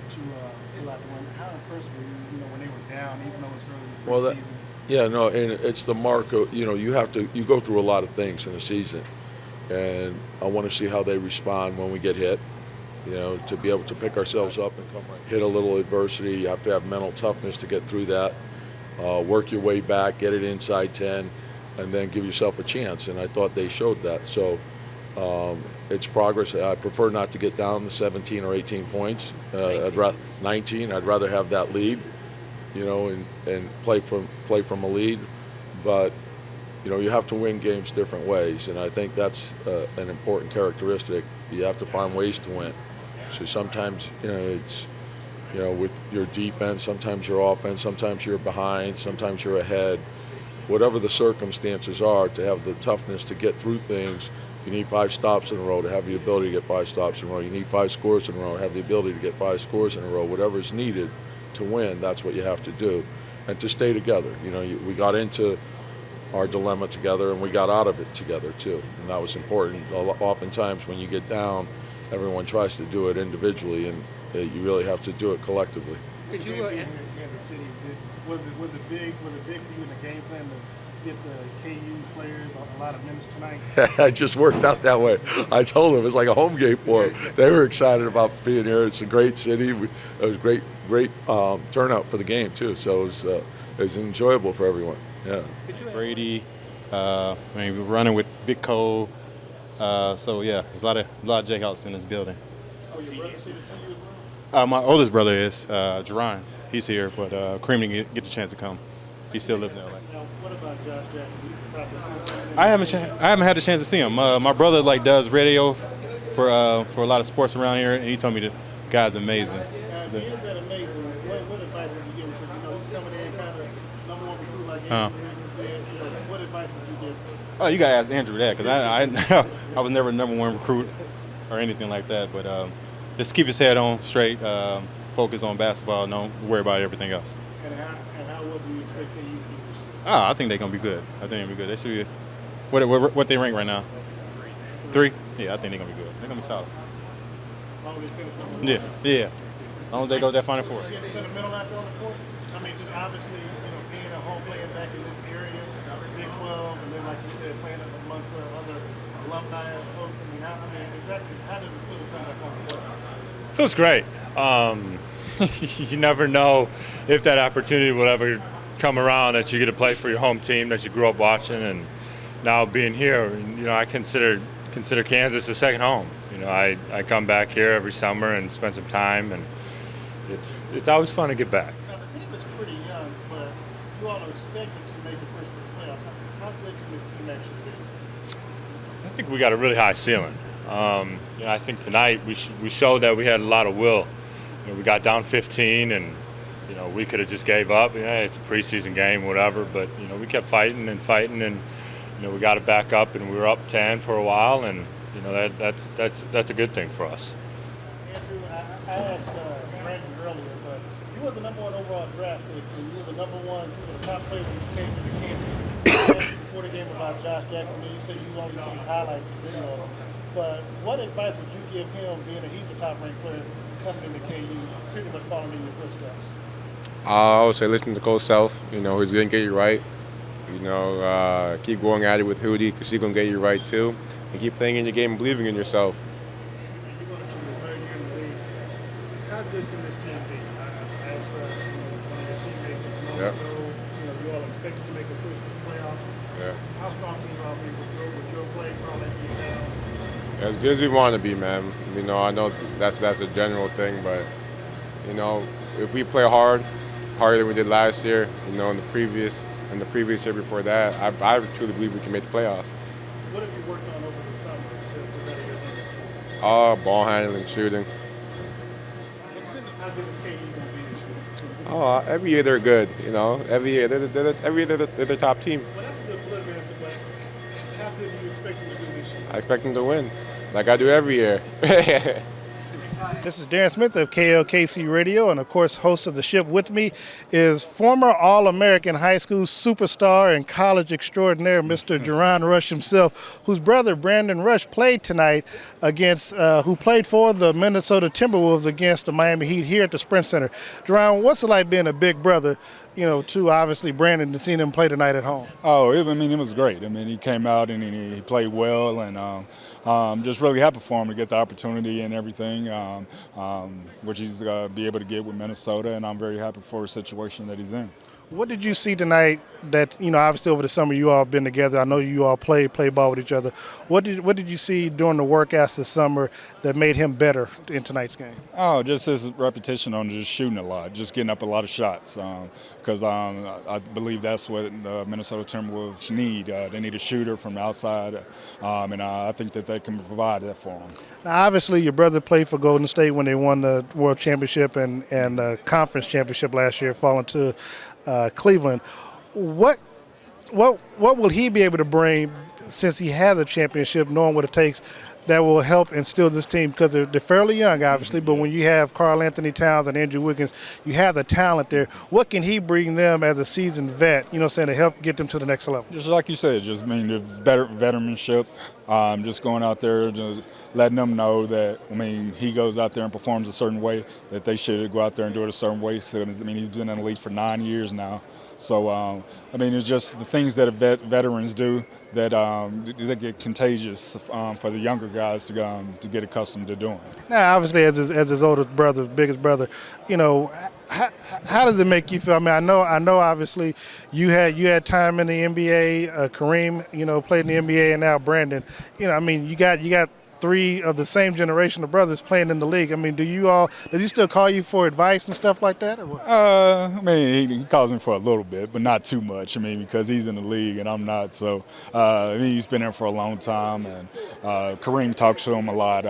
that you pull out the win. How impressed were you, when they were down, even though it's early in the Well, preseason? yeah, no, and it's the mark of, you go through a lot of things in a season, and I want to see how they respond when we get hit. To be able to pick ourselves up and come right, hit a little adversity. You have to have mental toughness to get through that. Work your way back, get it inside 10, and then give yourself a chance. And I thought they showed that. So it's progress. I prefer not to get down to 17 or 18 points. 19. I'd rather have that lead, and play from a lead. But you have to win games different ways, and I think that's an important characteristic. You have to find ways to win. So sometimes, it's, with your defense, sometimes your offense, sometimes you're behind, sometimes you're ahead. Whatever the circumstances are, to have the toughness to get through things. If you need 5 stops in a row, to have the ability to get 5 stops in a row. You need 5 scores in a row, have the ability to get 5 scores in a row. Whatever is needed to win, that's what you have to do. And to stay together. We got into our dilemma together, and we got out of it together too, and that was important. Oftentimes when you get down, everyone tries to do it individually, and you really have to do it collectively. Could you in Kansas City, was it big for you in the game plan to get the KU players a lot of minutes tonight? It just worked out that way. I told them it was like a home game for them. They were excited about being here. It's a great city. It was great turnout for the game too, so it was enjoyable for everyone. Yeah. Brady, we're running with Big Cole. So yeah, there's a lot of Jayhawks in this building. So your brother see you as well? My oldest brother is JaRon. He's here, but Kareem didn't get the chance to come. He still lives in LA. Now, what about Josh Jackson? He's a top recruit. I haven't had the chance to see him. My brother does radio for a lot of sports around here, and he told me the guy's amazing. Now, he is that amazing. What advice would you give him? Because he's coming in kind of number one recruit like Andrew Wiggins did. What advice would you give him? Oh, you gotta ask Andrew that, because I was never number one recruit or anything like that. But just keep his head on straight, focus on basketball, don't worry about everything else. And how well do you expect KU to do this year? I think they're gonna be good. They should be. What they rank right now? 3. Yeah, I think they're gonna be good. They're gonna be solid. As long as they finish number one. Yeah. As long as they go to that Final Four. You have sentimental out there on the court? I mean, just obviously, being at home, playing back in this area, Big 12, and then, like you said, playing amongst other alumni and folks. Exactly, how does it feel to come back on the court? Feels great. You never know if that opportunity will ever come around that you get to play for your home team that you grew up watching, and now being here, I consider Kansas a second home. I come back here every summer and spend some time, and it's always fun to get back. Now, the team is pretty young, but you all are expected to make the push for the playoffs. How good can this team actually be? I think we got a really high ceiling. I think tonight we showed that we had a lot of will. We got down 15, and we could have just gave up. It's a preseason game, whatever. But we kept fighting, and we got it back up, and we were up 10 for a while, and that's a good thing for us. Andrew, I asked Brandon earlier, but you were the number 1 overall draft pick, and you were the number 1, top player when you came into Kansas. Before the game about Josh Jackson, you said you only seen highlights and video of him. But what advice would you give him, being that he's a top-ranked player coming into KU, pretty much following in your footsteps? I would say listen to Coach Self. He's going to get you right. Keep going at it with Hootie, because she's going to get you right too. And keep playing in your game and believing in yourself. You're going to your third year in the league. How good can this team be? As one of your teammates, Yep. You all expected to make a push for the playoffs. Yeah. How strong can you all be with your play for all that team downs? As good as we want to be, man. I know that's a general thing, but if we play harder than we did last year, in the previous year before that, I truly believe we can make the playoffs. What have you worked on over the summer to better your defense? Ball handling, shooting. How good is KU going to be this year? Every year they're good. Every year they're the top team. Well, that's a good blood answer, but how good do you expect them to do this year? I expect them to win, like I do every year. This is Darren Smith of KLKC Radio, and of course, host of The Ship. With me is former All-American high school superstar and college extraordinaire, Mr. JaRon Rush himself, whose brother Brandon Rush played tonight who played for the Minnesota Timberwolves against the Miami Heat here at the Sprint Center. JaRon, what's it like being a big brother, to obviously Brandon, to see him play tonight at home? Oh, it was great. He came out and he played well, and just really happy for him to get the opportunity and everything, which he's be able to get with Minnesota, and I'm very happy for the situation that he's in. What did you see tonight that, obviously over the summer you all been together. I know you all play ball with each other. What did you see during the workouts this summer that made him better in tonight's game? Oh, just his repetition on just shooting a lot, just getting up a lot of shots. Because I believe that's what the Minnesota Timberwolves need. They need a shooter from the outside, and I think that they can provide that for him. Now, obviously, your brother played for Golden State when they won the World Championship and Conference Championship last year, falling to Cleveland. What will he be able to bring, since he has a championship, knowing what it takes, that will help instill this team? Because they're fairly young, obviously, but when you have Karl Anthony Towns and Andrew Wiggins, you have the talent there. What can he bring them as a seasoned vet, to help get them to the next level? Just like you said, it's better veteranship, just going out there, just letting them know that, he goes out there and performs a certain way, that they should go out there and do it a certain way. So, he's been in the league for 9 years now. So, it's just the things that veterans do that get contagious for the younger guys to get accustomed to doing. Now, obviously, as his older brother, biggest brother, how does it make you feel? I know. Obviously, you had time in the NBA. Kareem, played in the NBA, and now Brandon. You got three of the same generation of brothers playing in the league. Does he still call you for advice and stuff like that, or what? He calls me for a little bit, but not too much. Because he's in the league and I'm not. So, he's been there for a long time, and Kareem talks to him a lot.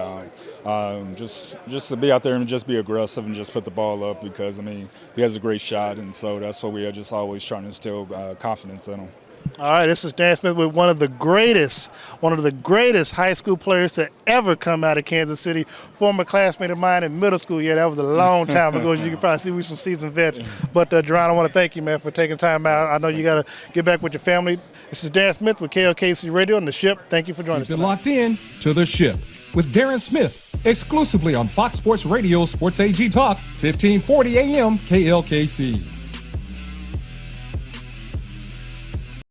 Just to be out there and just be aggressive and just put the ball up, because he has a great shot, and so that's what we are just always trying to instill confidence in him. All right, this is Darren Smith with one of the greatest high school players to ever come out of Kansas City, former classmate of mine in middle school. Yeah, that was a long time ago. You can probably see we're some seasoned vets. But, JaRon, I want to thank you, man, for taking time out. I know you got to get back with your family. This is Darren Smith with KLKC Radio and The Ship. Thank you for joining us. You've been locked in to The Ship with Darren Smith, exclusively on Fox Sports Radio, Sports AG Talk, 1540 AM, KLKC.